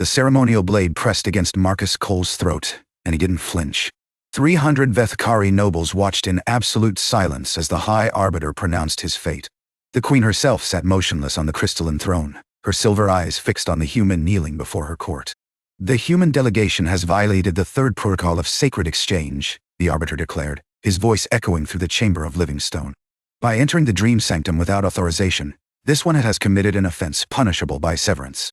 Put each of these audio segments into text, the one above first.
The ceremonial blade pressed against Marcus Cole's throat, and he didn't flinch. 300 Veth'kari nobles watched in absolute silence as the High Arbiter pronounced his fate. The queen herself sat motionless on the crystalline throne, her silver eyes fixed on the human kneeling before her court. The human delegation has violated the third protocol of sacred exchange, the Arbiter declared, his voice echoing through the chamber of living stone. By entering the Dream Sanctum without authorization, this one has committed an offense punishable by severance.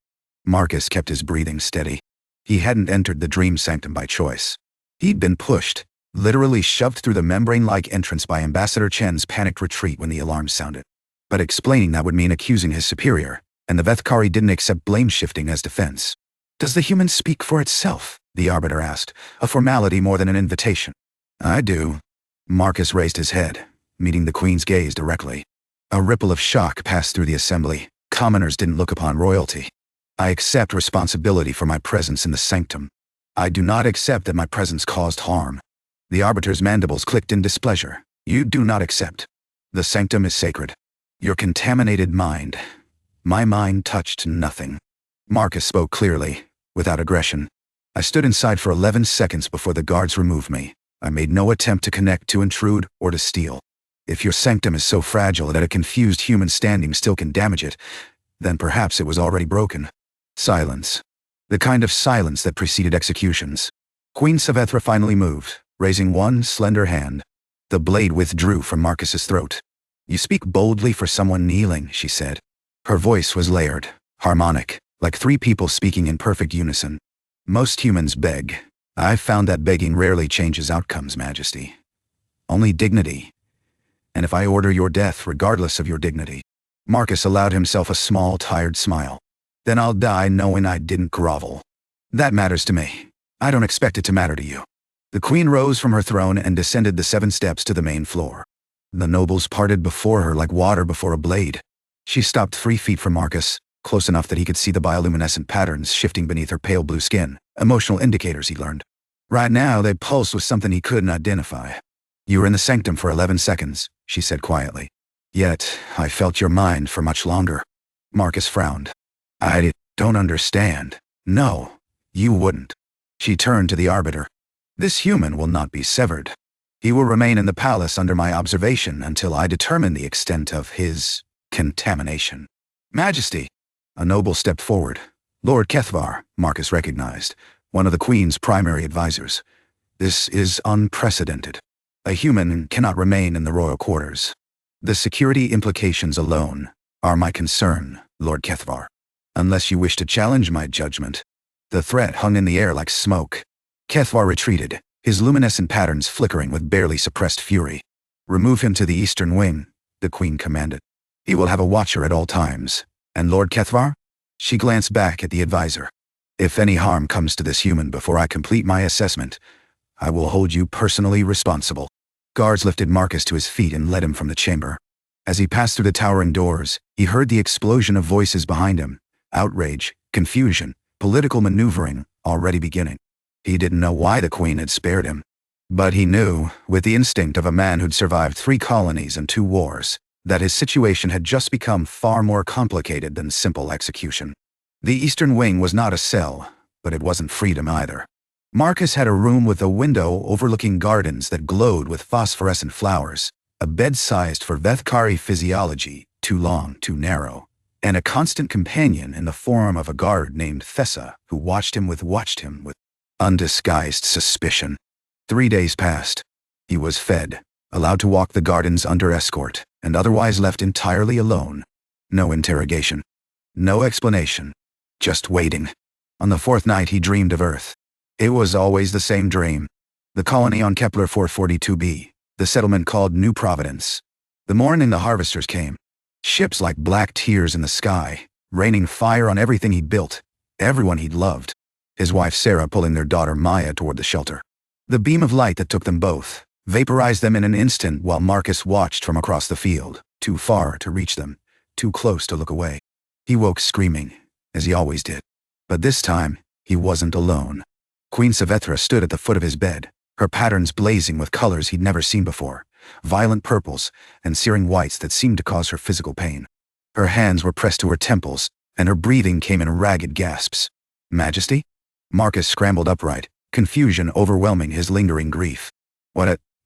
Marcus kept his breathing steady. He hadn't entered the Dream Sanctum by choice. He'd been pushed, literally shoved through the membrane-like entrance by Ambassador Chen's panicked retreat when the alarm sounded. But explaining that would mean accusing his superior, and the Veth'kari didn't accept blame-shifting as defense. "Does the human speak for itself?" the Arbiter asked, a formality more than an invitation. "I do." Marcus raised his head, meeting the Queen's gaze directly. A ripple of shock passed through the assembly. Commoners didn't look upon royalty. "I accept responsibility for my presence in the sanctum. I do not accept that my presence caused harm." The Arbiter's mandibles clicked in displeasure. "You do not accept. The sanctum is sacred. Your contaminated mind. My mind touched nothing." Marcus spoke clearly, without aggression. "I stood inside for 11 seconds before the guards removed me. I made no attempt to connect, to intrude, or to steal. If your sanctum is so fragile that a confused human standing still can damage it, then perhaps it was already broken." Silence. The kind of silence that preceded executions. Queen Syvethra finally moved, raising one slender hand. The blade withdrew from Marcus's throat. "You speak boldly for someone kneeling," she said. Her voice was layered, harmonic, like three people speaking in perfect unison. "Most humans beg. I've found that begging rarely changes outcomes, Majesty. Only dignity. And if I order your death regardless of your dignity." Marcus allowed himself a small, tired smile. "Then I'll die knowing I didn't grovel. That matters to me. I don't expect it to matter to you." The Queen rose from her throne and descended the 7 steps to the main floor. The nobles parted before her like water before a blade. She stopped 3 feet from Marcus, close enough that he could see the bioluminescent patterns shifting beneath her pale blue skin, emotional indicators he learned. Right now they pulsed with something he couldn't identify. "You were in the sanctum for 11 seconds, she said quietly. "Yet, I felt your mind for much longer." Marcus frowned. "I don't understand." "No, you wouldn't." She turned to the Arbiter. "This human will not be severed. He will remain in the palace under my observation until I determine the extent of his contamination." "Majesty!" A noble stepped forward. Lord Kethvar, Marcus recognized, one of the Queen's primary advisors. "This is unprecedented. A human cannot remain in the royal quarters. The security implications alone are my concern, Lord Kethvar. Unless you wish to challenge my judgment." The threat hung in the air like smoke. Kethvar retreated, his luminescent patterns flickering with barely suppressed fury. "Remove him to the eastern wing," the Queen commanded. "He will have a watcher at all times. And Lord Kethvar?" She glanced back at the advisor. "If any harm comes to this human before I complete my assessment, I will hold you personally responsible." Guards lifted Marcus to his feet and led him from the chamber. As he passed through the towering doors, he heard the explosion of voices behind him. Outrage, confusion, political maneuvering, already beginning. He didn't know why the Queen had spared him. But he knew, with the instinct of a man who'd survived 3 colonies and 2 wars, that his situation had just become far more complicated than simple execution. The Eastern Wing was not a cell, but it wasn't freedom either. Marcus had a room with a window overlooking gardens that glowed with phosphorescent flowers, a bed sized for Veth'kari physiology, too long, too narrow, and a constant companion in the form of a guard named Thessa, who watched him with undisguised suspicion. 3 days passed. He was fed, allowed to walk the gardens under escort, and otherwise left entirely alone. No interrogation. No explanation. Just waiting. On the 4th night he dreamed of Earth. It was always the same dream. The colony on Kepler 442b, the settlement called New Providence. The morning the harvesters came. Ships like black tears in the sky, raining fire on everything he'd built, everyone he'd loved. His wife Sarah pulling their daughter Maya toward the shelter. The beam of light that took them both vaporized them in an instant while Marcus watched from across the field, too far to reach them, too close to look away. He woke screaming, as he always did. But this time, he wasn't alone. Queen Syvethra stood at the foot of his bed, her patterns blazing with colors he'd never seen before, violent purples and searing whites that seemed to cause her physical pain. Her hands were pressed to her temples, and her breathing came in ragged gasps. Majesty? Marcus scrambled upright, confusion overwhelming his lingering grief.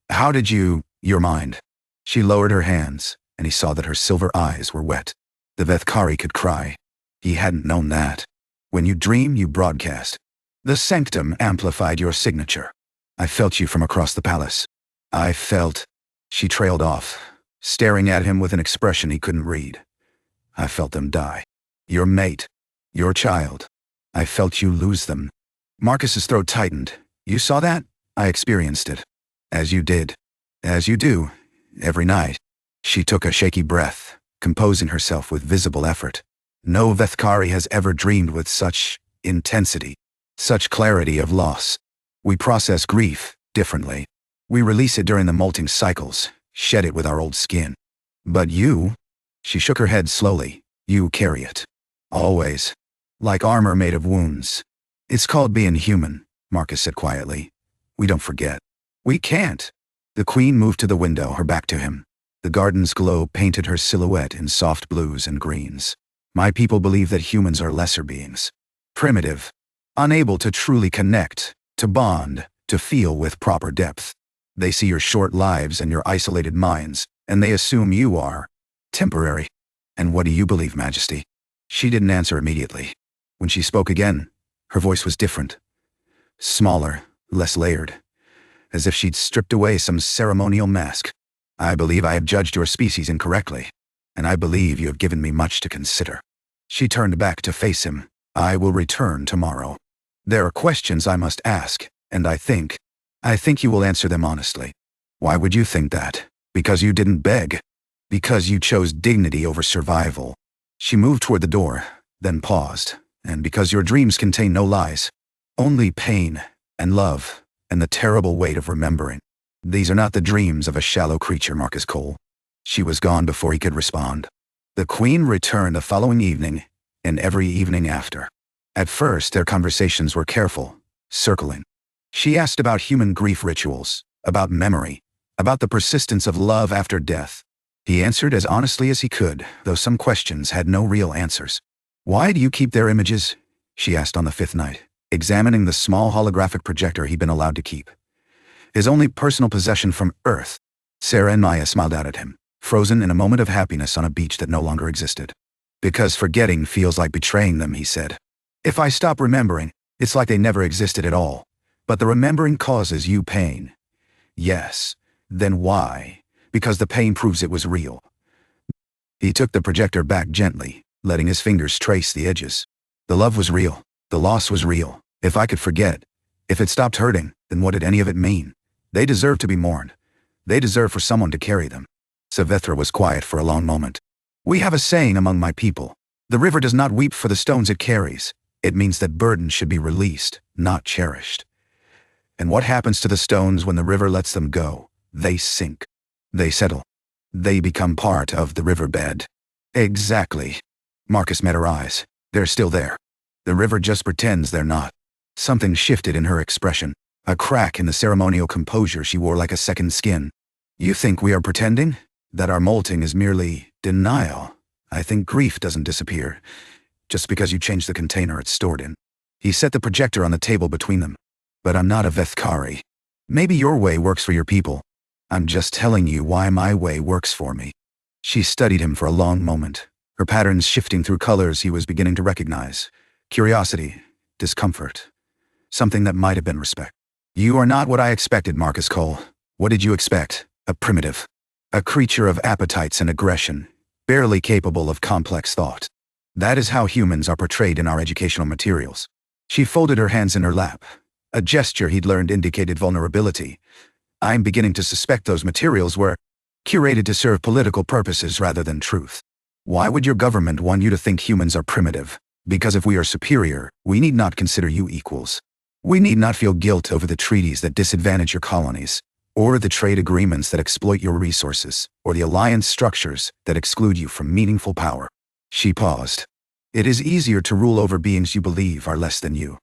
How did your mind? She lowered her hands, and he saw that her silver eyes were wet. The Veth'kari could cry. He hadn't known that. When you dream, you broadcast. The Sanctum amplified your signature. I felt you from across the palace. I felt... She trailed off, staring at him with an expression he couldn't read. I felt them die. Your mate. Your child. I felt you lose them. Marcus's throat tightened. You saw that? I experienced it. As you did. As you do. Every night. She took a shaky breath, composing herself with visible effort. No Veth'kari has ever dreamed with such intensity, such clarity of loss. We process grief differently. We release it during the molting cycles, shed it with our old skin. But you, she shook her head slowly, you carry it. Always. Like armor made of wounds. It's called being human, Marcus said quietly. We don't forget. We can't. The queen moved to the window, her back to him. The garden's glow painted her silhouette in soft blues and greens. My people believe that humans are lesser beings. Primitive. Unable to truly connect, to bond, to feel with proper depth. They see your short lives and your isolated minds, and they assume you are temporary. And what do you believe, Majesty? She didn't answer immediately. When she spoke again, her voice was different. Smaller, less layered. As if she'd stripped away some ceremonial mask. I believe I have judged your species incorrectly, and I believe you have given me much to consider. She turned back to face him. I will return tomorrow. There are questions I must ask, and I think you will answer them honestly. Why would you think that? Because you didn't beg. Because you chose dignity over survival. She moved toward the door, then paused. And because your dreams contain no lies. Only pain, and love, and the terrible weight of remembering. These are not the dreams of a shallow creature, Marcus Cole. She was gone before he could respond. The queen returned the following evening, and every evening after. At first, their conversations were careful, circling. She asked about human grief rituals, about memory, about the persistence of love after death. He answered as honestly as he could, though some questions had no real answers. Why do you keep their images? She asked on the 5th night, examining the small holographic projector he'd been allowed to keep. His only personal possession from Earth. Sarah and Maya smiled out at him, frozen in a moment of happiness on a beach that no longer existed. Because forgetting feels like betraying them, he said. If I stop remembering, it's like they never existed at all. But the remembering causes you pain. Yes. Then why? Because the pain proves it was real. He took the projector back gently, letting his fingers trace the edges. The love was real. The loss was real. If I could forget, if it stopped hurting, then what did any of it mean? They deserve to be mourned. They deserve for someone to carry them. Syvethra was quiet for a long moment. We have a saying among my people. The river does not weep for the stones it carries. It means that burdens should be released, not cherished. And what happens to the stones when the river lets them go? They sink. They settle. They become part of the riverbed. Exactly. Marcus met her eyes. They're still there. The river just pretends they're not. Something shifted in her expression. A crack in the ceremonial composure she wore like a second skin. You think we are pretending? That our molting is merely denial? I think grief doesn't disappear, just because you change the container it's stored in. He set the projector on the table between them. But I'm not a Veth'kari. Maybe your way works for your people. I'm just telling you why my way works for me. She studied him for a long moment, her patterns shifting through colors he was beginning to recognize. Curiosity, discomfort, something that might have been respect. You are not what I expected, Marcus Cole. What did you expect? A primitive. A creature of appetites and aggression, barely capable of complex thought. That is how humans are portrayed in our educational materials. She folded her hands in her lap. A gesture he'd learned indicated vulnerability. I'm beginning to suspect those materials were curated to serve political purposes rather than truth. Why would your government want you to think humans are primitive? Because if we are superior, we need not consider you equals. We need not feel guilt over the treaties that disadvantage your colonies, or the trade agreements that exploit your resources, or the alliance structures that exclude you from meaningful power. She paused. It is easier to rule over beings you believe are less than you.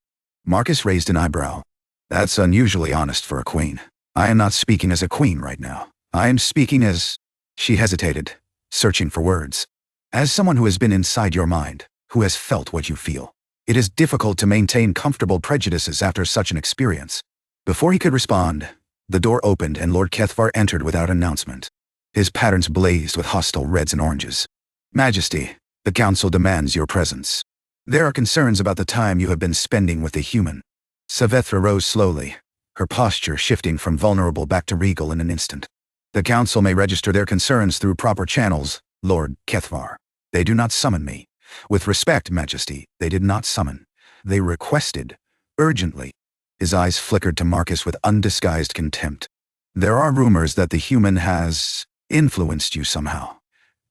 Marcus raised an eyebrow. That's unusually honest for a queen. I am not speaking as a queen right now. I am speaking as... She hesitated, searching for words. As someone who has been inside your mind, who has felt what you feel. It is difficult to maintain comfortable prejudices after such an experience. Before he could respond, the door opened and Lord Kethvar entered without announcement. His patterns blazed with hostile reds and oranges. Majesty, the council demands your presence. There are concerns about the time you have been spending with the human. Syvethra rose slowly, her posture shifting from vulnerable back to regal in an instant. The council may register their concerns through proper channels, Lord Kethvar. They do not summon me. With respect, Majesty, they did not summon. They requested, urgently. His eyes flickered to Marcus with undisguised contempt. There are rumors that the human has influenced you somehow.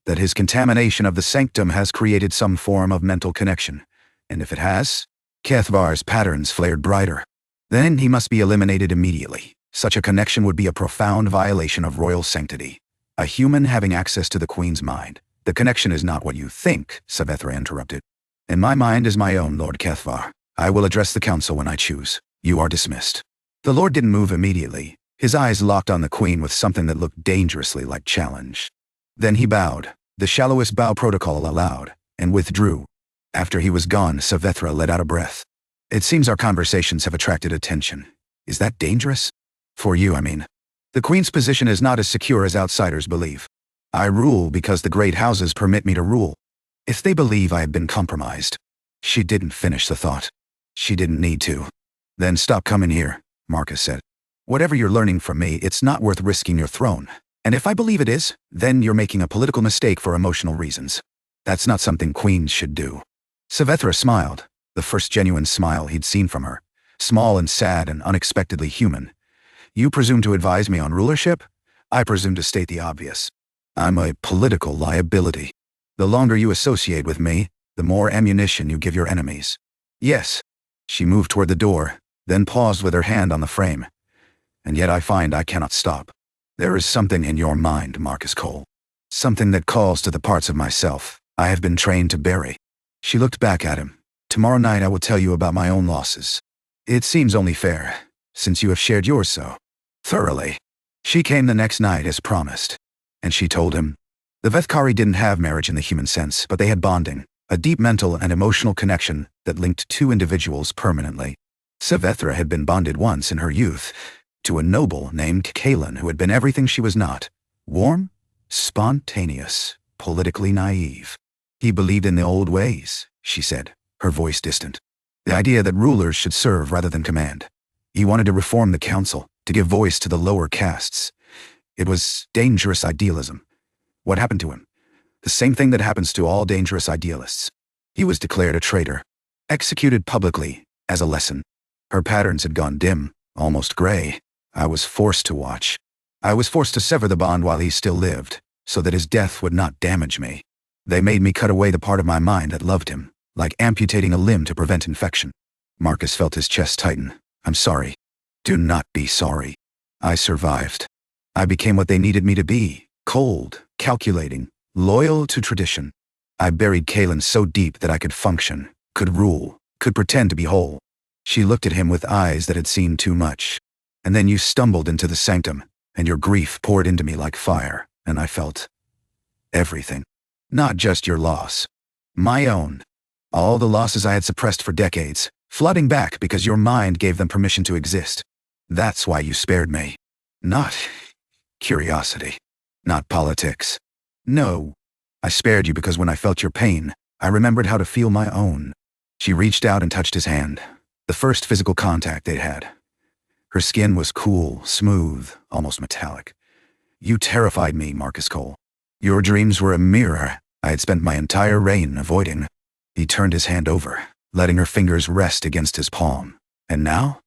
That his contamination of the sanctum has created some form of mental connection. And if it has, Kethvar's patterns flared brighter. Then he must be eliminated immediately. Such a connection would be a profound violation of royal sanctity. A human having access to the Queen's mind. The connection is not what you think, Syvethra interrupted. And my mind is my own, Lord Kethvar. I will address the council when I choose. You are dismissed. The Lord didn't move immediately. His eyes locked on the Queen with something that looked dangerously like challenge. Then he bowed, the shallowest bow protocol allowed, and withdrew. After he was gone, Syvethra let out a breath. It seems our conversations have attracted attention. Is that dangerous? For you, I mean. The Queen's position is not as secure as outsiders believe. I rule because the great houses permit me to rule. If they believe I have been compromised. She didn't finish the thought. She didn't need to. Then stop coming here, Marcus said. Whatever you're learning from me, it's not worth risking your throne. And if I believe it is, then you're making a political mistake for emotional reasons. That's not something queens should do. Syvethra smiled, the first genuine smile he'd seen from her. Small and sad and unexpectedly human. You presume to advise me on rulership? I presume to state the obvious. I'm a political liability. The longer you associate with me, the more ammunition you give your enemies. Yes. She moved toward the door, then paused with her hand on the frame. And yet I find I cannot stop. There is something in your mind, Marcus Cole. Something that calls to the parts of myself I have been trained to bury. She looked back at him. Tomorrow night I will tell you about my own losses. It seems only fair, since you have shared yours so thoroughly. She came the next night as promised. And she told him. The Veth'kari didn't have marriage in the human sense, but they had bonding, a deep mental and emotional connection that linked two individuals permanently. Syvethra had been bonded once in her youth to a noble named Kalen who had been everything she was not. Warm, spontaneous, politically naive. He believed in the old ways, she said, her voice distant. The idea that rulers should serve rather than command. He wanted to reform the council, to give voice to the lower castes. It was dangerous idealism. What happened to him? The same thing that happens to all dangerous idealists. He was declared a traitor. Executed publicly, as a lesson. Her patterns had gone dim, almost gray. I was forced to watch. I was forced to sever the bond while he still lived, so that his death would not damage me. They made me cut away the part of my mind that loved him, like amputating a limb to prevent infection. Marcus felt his chest tighten. I'm sorry. Do not be sorry. I survived. I became what they needed me to be, cold, calculating, loyal to tradition. I buried Kalen so deep that I could function, could rule, could pretend to be whole. She looked at him with eyes that had seen too much. And then you stumbled into the sanctum, and your grief poured into me like fire, and I felt everything. Not just your loss. My own. All the losses I had suppressed for decades, flooding back because your mind gave them permission to exist. That's why you spared me. Not curiosity. Not politics. No. I spared you because when I felt your pain, I remembered how to feel my own. She reached out and touched his hand. The first physical contact they'd had. Her skin was cool, smooth, almost metallic. You terrified me, Marcus Cole. Your dreams were a mirror I had spent my entire reign avoiding. He turned his hand over, letting her fingers rest against his palm. And now?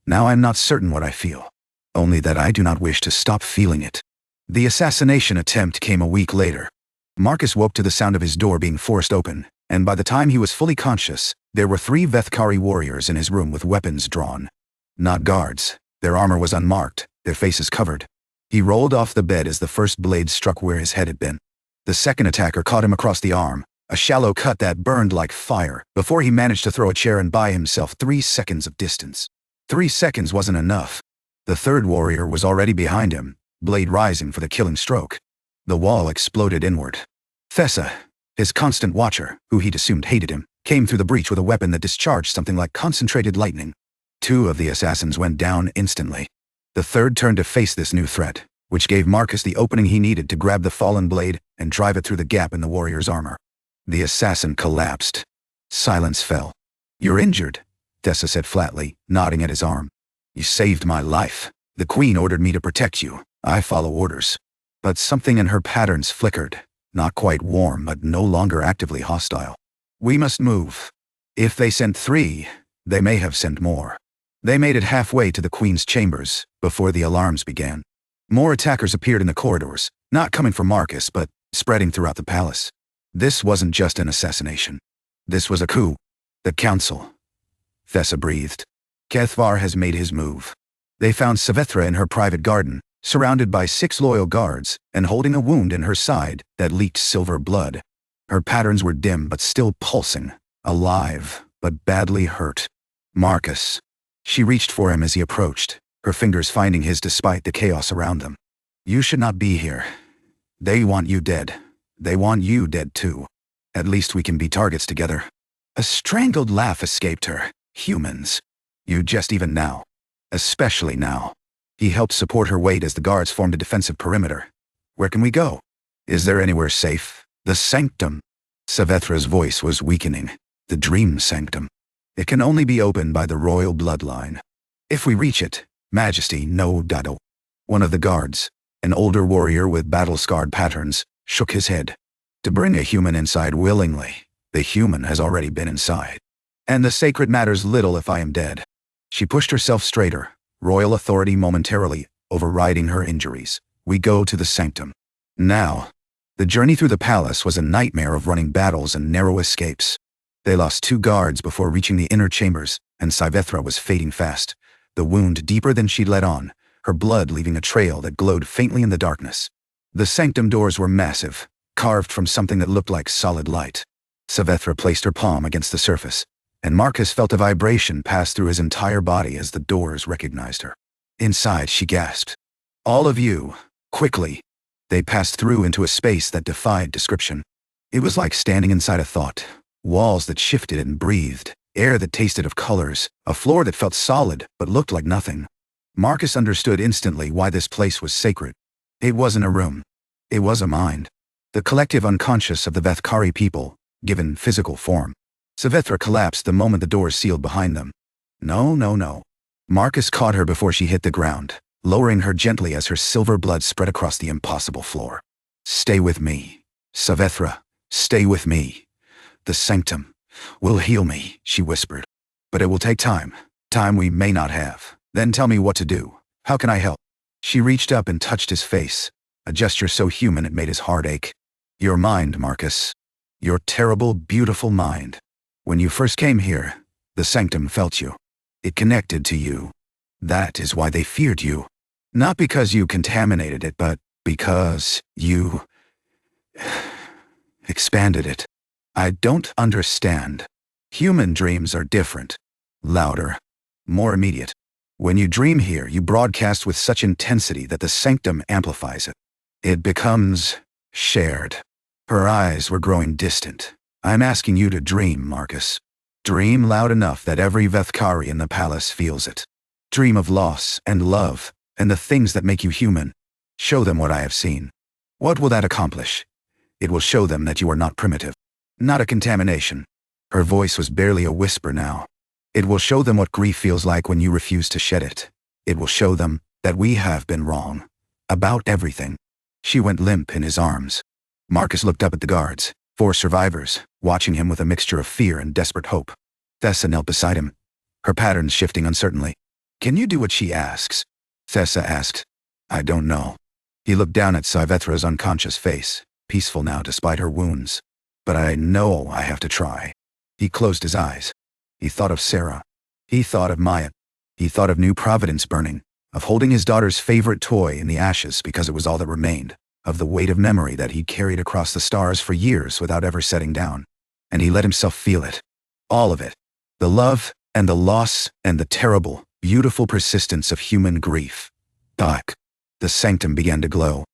Now I'm not certain what I feel. Only that I do not wish to stop feeling it. The assassination attempt came a week later. Marcus woke to the sound of his door being forced open, and by the time he was fully conscious, there were 3 Veth'kari warriors in his room with weapons drawn. Not guards. Their armor was unmarked, their faces covered. He rolled off the bed as the first blade struck where his head had been. The second attacker caught him across the arm, a shallow cut that burned like fire, before he managed to throw a chair and buy himself 3 seconds of distance. 3 seconds wasn't enough. The third warrior was already behind him, blade rising for the killing stroke. The wall exploded inward. Thessa, his constant watcher, who he'd assumed hated him, came through the breach with a weapon that discharged something like concentrated lightning. 2 of the assassins went down instantly. The third turned to face this new threat, which gave Marcus the opening he needed to grab the fallen blade and drive it through the gap in the warrior's armor. The assassin collapsed. Silence fell. "You're injured," Tessa said flatly, nodding at his arm. "You saved my life. The Queen ordered me to protect you. I follow orders." But something in her patterns flickered, not quite warm but no longer actively hostile. "We must move. If they sent 3, they may have sent more." They made it halfway to the Queen's chambers before the alarms began. More attackers appeared in the corridors, not coming from Marcus but spreading throughout the palace. This wasn't just an assassination. This was a coup. "The council," Tessa breathed. "Kethvar has made his move." They found Syvethra in her private garden, surrounded by 6 loyal guards and holding a wound in her side that leaked silver blood. Her patterns were dim but still pulsing, alive but badly hurt. "Marcus." She reached for him as he approached, her fingers finding his despite the chaos around them. "You should not be here. They want you dead. They want you dead too. At least we can be targets together." A strangled laugh escaped her. "Humans. You just even now. Especially now." He helped support her weight as the guards formed a defensive perimeter. "Where can we go? Is there anywhere safe?" "The Sanctum." Syvethra's voice was weakening. "The Dream Sanctum. It can only be opened by the royal bloodline. If we reach it, Majesty, no dado." One of the guards, an older warrior with battle-scarred patterns, shook his head. "To bring a human inside willingly, the human has already been inside. And the sacred matters little if I am dead." She pushed herself straighter, royal authority momentarily overriding her injuries. "We go to the Sanctum. Now." The journey through the palace was a nightmare of running battles and narrow escapes. They lost 2 guards before reaching the inner chambers, and Syvethra was fading fast, the wound deeper than she'd let on, her blood leaving a trail that glowed faintly in the darkness. The Sanctum doors were massive, carved from something that looked like solid light. Syvethra placed her palm against the surface, and Marcus felt a vibration pass through his entire body as the doors recognized her. Inside, she gasped. "All of you, quickly." They passed through into a space that defied description. It was like standing inside a thought. Walls that shifted and breathed, air that tasted of colors, a floor that felt solid but looked like nothing. Marcus understood instantly why this place was sacred. It wasn't a room. It was a mind. The collective unconscious of the Veth'kari people, given physical form. Syvethra collapsed the moment the doors sealed behind them. "No, no, no." Marcus caught her before she hit the ground, lowering her gently as her silver blood spread across the impossible floor. "Stay with me. Syvethra, stay with me. The Sanctum will heal me," she whispered. "But it will take time. Time we may not have. Then tell me what to do. How can I help?" She reached up and touched his face, a gesture so human it made his heart ache. "Your mind, Marcus. Your terrible, beautiful mind. When you first came here, the Sanctum felt you. It connected to you. That is why they feared you. Not because you contaminated it, but because you expanded it. I don't understand. Human dreams are different. Louder. More immediate. When you dream here, you broadcast with such intensity that the Sanctum amplifies it. It becomes shared." Her eyes were growing distant. "I'm asking you to dream, Marcus. Dream loud enough that every Veth'kari in the palace feels it. Dream of loss and love and the things that make you human. Show them what I have seen. What will that accomplish? It will show them that you are not primitive. Not a contamination." Her voice was barely a whisper now. "It will show them what grief feels like when you refuse to shed it. It will show them that we have been wrong. About everything." She went limp in his arms. Marcus looked up at the guards, 4 survivors, watching him with a mixture of fear and desperate hope. Tessa knelt beside him, her patterns shifting uncertainly. "Can you do what she asks?" Tessa asked. "I don't know." He looked down at Syvethra's unconscious face, peaceful now despite her wounds. "But I know I have to try." He closed his eyes. He thought of Sarah. He thought of Maya. He thought of New Providence burning, of holding his daughter's favorite toy in the ashes because it was all that remained, of the weight of memory that he'd carried across the stars for years without ever setting down. And he let himself feel it. All of it. The love and the loss and the terrible, beautiful persistence of human grief. Dark. The Sanctum began to glow.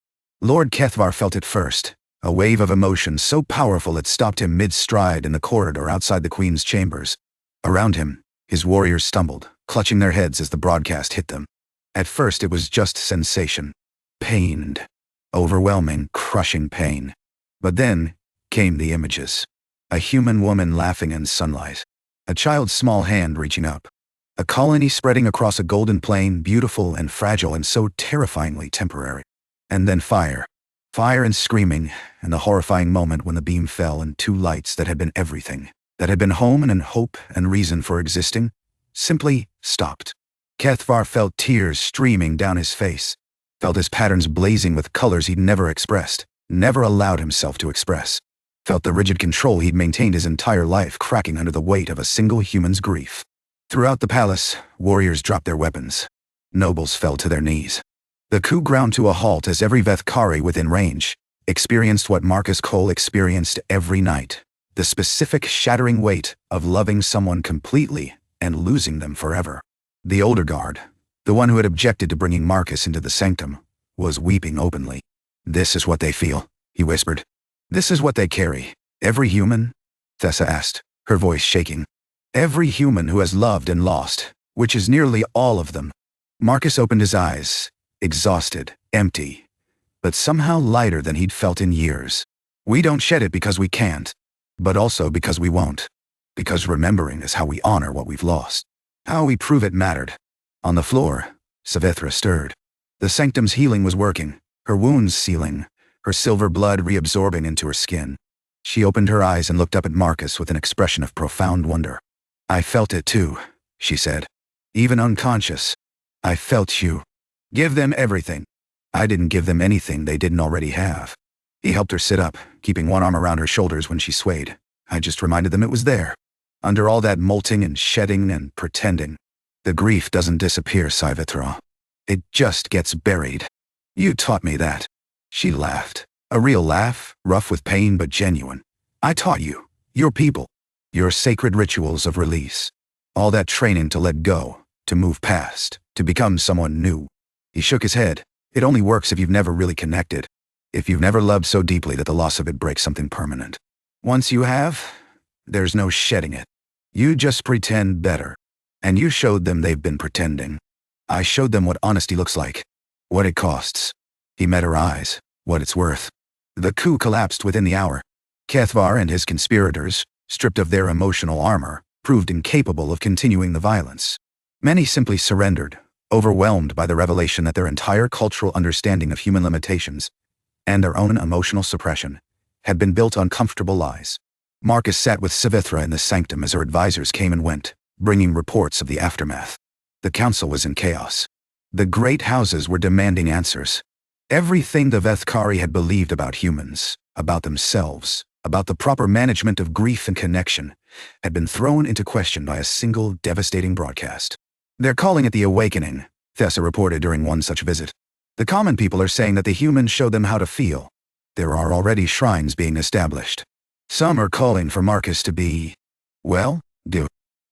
Lord Kethvar felt it first, A wave of emotion so powerful it stopped him mid-stride in the corridor outside the Queen's chambers. Around him, his warriors stumbled, clutching their heads as the broadcast hit them. At first it was just sensation. Pained. Overwhelming, crushing pain. But then came the images. A human woman laughing in sunlight. A child's small hand reaching up. A colony spreading across a golden plain, beautiful and fragile and so terrifyingly temporary. And then fire. Fire and screaming, and the horrifying moment when the beam fell and two lights that had been everything, that had been home and hope and reason for existing, simply stopped. Syvethra felt tears streaming down his face, felt his patterns blazing with colors he'd never expressed, never allowed himself to express, felt the rigid control he'd maintained his entire life cracking under the weight of a single human's grief. Throughout the palace, warriors dropped their weapons. Nobles fell to their knees. The coup ground to a halt as every Veth'kari within range experienced what Marcus Cole experienced every night, the specific shattering weight of loving someone completely and losing them forever. The older guard, the one who had objected to bringing Marcus into the sanctum, was weeping openly. "This is what they feel," he whispered. "This is what they carry. Every human?" Thessa asked, her voice shaking. "Every human who has loved and lost, which is nearly all of them." Marcus opened his eyes, exhausted, empty, but somehow lighter than he'd felt in years. "We don't shed it because we can't, but also because we won't. Because remembering is how we honor what we've lost. How we prove it mattered." On the floor, Syvethra stirred. The sanctum's healing was working, her wounds sealing, her silver blood reabsorbing into her skin. She opened her eyes and looked up at Marcus with an expression of profound wonder. "I felt it too," she said. "Even unconscious. I felt you. Give them everything. I didn't give them anything they didn't already have." He helped her sit up, keeping one arm around her shoulders when she swayed. "I just reminded them it was there. Under all that molting and shedding and pretending. The grief doesn't disappear, Syvethra. It just gets buried. You taught me that." She laughed. A real laugh, rough with pain but genuine. "I taught you. Your people. Your sacred rituals of release. All that training to let go, to move past, to become someone new." He shook his head. "It only works if you've never really connected. If you've never loved so deeply that the loss of it breaks something permanent. Once you have, there's no shedding it. You just pretend better. And you showed them they've been pretending. I showed them what honesty looks like. What it costs." He met her eyes. "What it's worth." The coup collapsed within the hour. Syvethra and his conspirators, stripped of their emotional armor, proved incapable of continuing the violence. Many simply surrendered, overwhelmed by the revelation that their entire cultural understanding of human limitations and their own emotional suppression had been built on comfortable lies. Marcus sat with Syvethra in the sanctum as her advisors came and went, bringing reports of the aftermath. The council was in chaos. The great houses were demanding answers. Everything the Veth'kari had believed about humans, about themselves, about the proper management of grief and connection, had been thrown into question by a single devastating broadcast. "They're calling it the awakening," Thessa reported during one such visit. "The common people are saying that the humans showed them how to feel. There are already shrines being established. Some are calling for Marcus to be, well,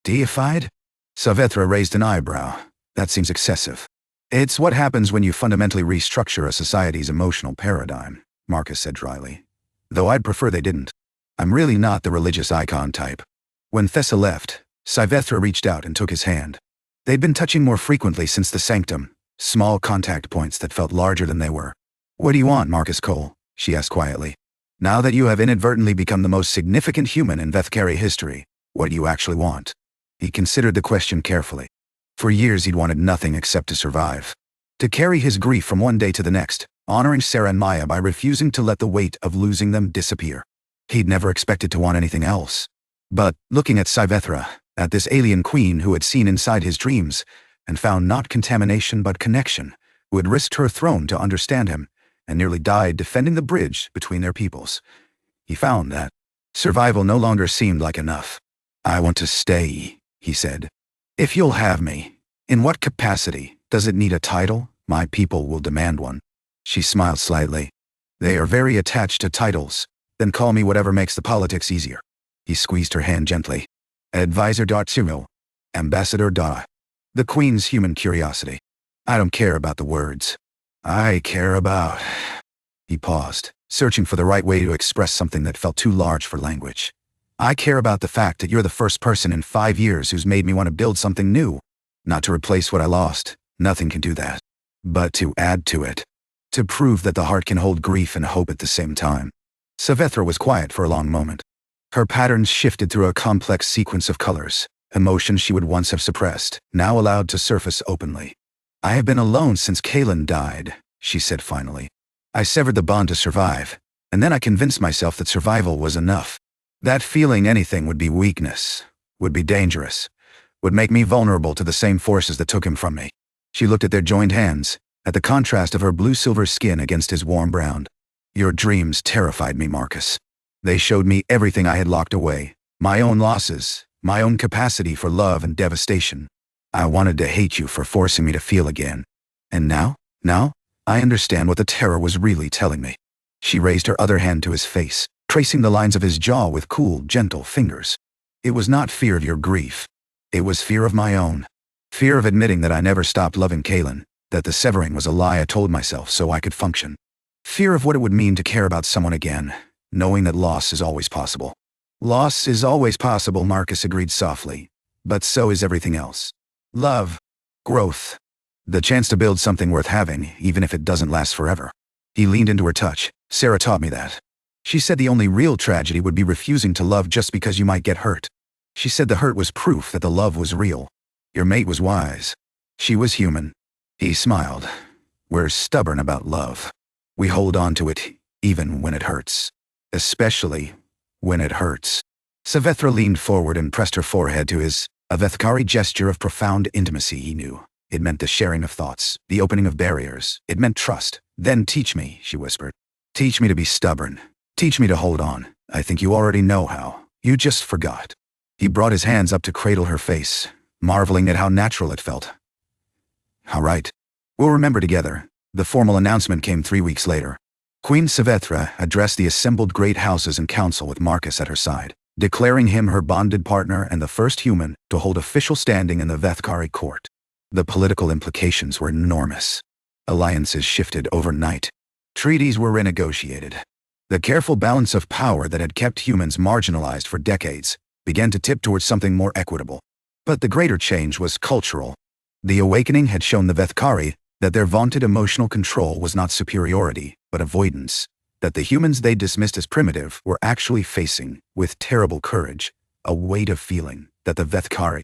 deified?" Syvethra raised an eyebrow. "That seems excessive." "It's what happens when you fundamentally restructure a society's emotional paradigm," Marcus said dryly. "Though I'd prefer they didn't. I'm really not the religious icon type." When Thessa left, Syvethra reached out and took his hand. They'd been touching more frequently since the sanctum, small contact points that felt larger than they were. "What do you want, Marcus Cole?" she asked quietly. "Now that you have inadvertently become the most significant human in Veth'kari history, what do you actually want?" He considered the question carefully. For years he'd wanted nothing except to survive. To carry his grief from one day to the next, honoring Sarah and Maya by refusing to let the weight of losing them disappear. He'd never expected to want anything else. But, looking at Syvethra, at this alien queen who had seen inside his dreams, and found not contamination but connection, who had risked her throne to understand him, and nearly died defending the bridge between their peoples, he found that survival no longer seemed like enough. "I want to stay," he said. "If you'll have me, in what capacity? Does it need a title? My people will demand one." She smiled slightly. "They are very attached to titles. Then call me whatever makes the politics easier." He squeezed her hand gently. "Advisor Cyril. Ambassador Da. The Queen's human curiosity. I don't care about the words. I care about..." He paused. searching for the right way to express something that felt too large for language. I care about the fact that you're the first person in 5 years who's made me want to build something new. Not to replace what I lost, nothing can do that. But to add to it. To prove that the heart can hold grief and hope at the same time. Syvethra was quiet for a long moment. Her patterns shifted through a complex sequence of colors, emotions she would once have suppressed, now allowed to surface openly. I have been alone since Kaelin died, she said finally. I severed the bond to survive, and then I convinced myself that survival was enough. That feeling anything would be weakness, would be dangerous, would make me vulnerable to the same forces that took him from me. She looked at their joined hands, at the contrast of her blue-silver skin against his warm brown. Your dreams terrified me, Marcus. They showed me everything I had locked away, my own losses, my own capacity for love and devastation. I wanted to hate you for forcing me to feel again. And now, I understand what the terror was really telling me. She raised her other hand to his face, tracing the lines of his jaw with cool, gentle fingers. It was not fear of your grief. It was fear of my own. Fear of admitting that I never stopped loving Kaelin, that the severing was a lie I told myself so I could function. Fear of what it would mean to care about someone again, knowing that loss is always possible. Loss is always possible, Marcus agreed softly. But so is everything else. Love. Growth. The chance to build something worth having, even if it doesn't last forever. He leaned into her touch. Sarah taught me that. She said the only real tragedy would be refusing to love just because you might get hurt. She said the hurt was proof that the love was real. Your mate was wise. She was human. He smiled. We're stubborn about love. We hold on to it, even when it hurts. Especially when it hurts. Syvethra leaned forward and pressed her forehead to his, a Veth'kari gesture of profound intimacy he knew. It meant the sharing of thoughts, the opening of barriers. It meant trust. Then teach me, she whispered. Teach me to be stubborn. Teach me to hold on. I think you already know how. You just forgot. He brought his hands up to cradle her face, marveling at how natural it felt. All right. We'll remember together. The formal announcement came 3 weeks later. Queen Syvethra addressed the assembled great houses and council with Marcus at her side, declaring him her bonded partner and the first human to hold official standing in the Veth'kari Court. The political implications were enormous. Alliances shifted overnight. Treaties were renegotiated. The careful balance of power that had kept humans marginalized for decades began to tip towards something more equitable. But the greater change was cultural. The awakening had shown the Veth'kari that their vaunted emotional control was not superiority, but avoidance, that the humans they dismissed as primitive were actually facing, with terrible courage, a weight of feeling that the Veth'kari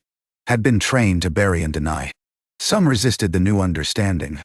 had been trained to bury and deny. Some resisted the new understanding.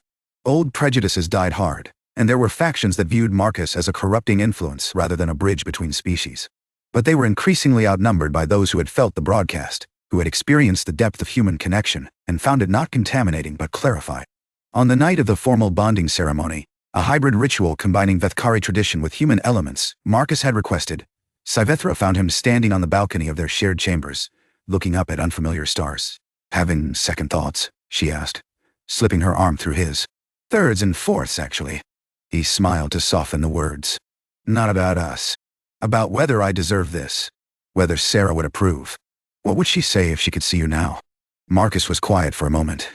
Old prejudices died hard, and there were factions that viewed Marcus as a corrupting influence rather than a bridge between species. But they were increasingly outnumbered by those who had felt the broadcast, who had experienced the depth of human connection, and found it not contaminating but clarifying. On the night of the formal bonding ceremony, a hybrid ritual combining Veth'kari tradition with human elements, Marcus had requested. Syvethra found him standing on the balcony of their shared chambers, looking up at unfamiliar stars. Having second thoughts, she asked, slipping her arm through his. Thirds and fourths, actually. He smiled to soften the words. Not about us. About whether I deserve this. Whether Sarah would approve. What would she say if she could see you now? Marcus was quiet for a moment,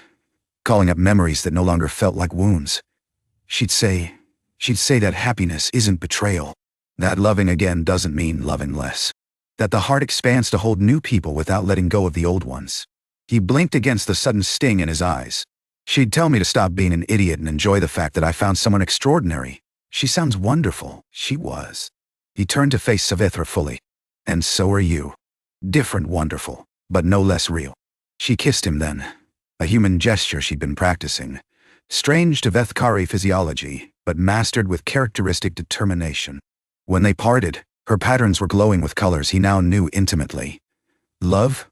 calling up memories that no longer felt like wounds. She'd say that happiness isn't betrayal. That loving again doesn't mean loving less. That the heart expands to hold new people without letting go of the old ones. He blinked against the sudden sting in his eyes. She'd tell me to stop being an idiot and enjoy the fact that I found someone extraordinary. She sounds wonderful. She was. He turned to face Syvethra fully. And so are you. Different wonderful, but no less real. She kissed him then. A human gesture she'd been practicing. Strange to Veth'kari physiology, but mastered with characteristic determination. When they parted, her patterns were glowing with colors he now knew intimately. Love,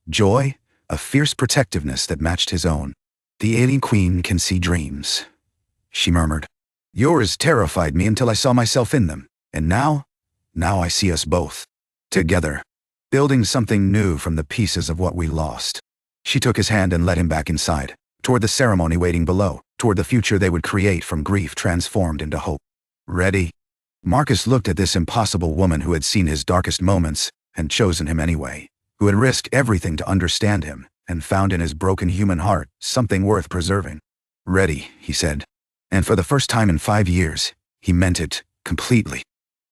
joy, a fierce protectiveness that matched his own. The alien queen can see dreams, she murmured. Yours terrified me until I saw myself in them, and now I see us both. Together, building something new from the pieces of what we lost. She took his hand and led him back inside, toward the ceremony waiting below, toward the future they would create from grief transformed into hope. Ready? Marcus looked at this impossible woman who had seen his darkest moments, and chosen him anyway, who had risked everything to understand him, and found in his broken human heart something worth preserving. Ready, he said. And for the first time in 5 years, he meant it, completely.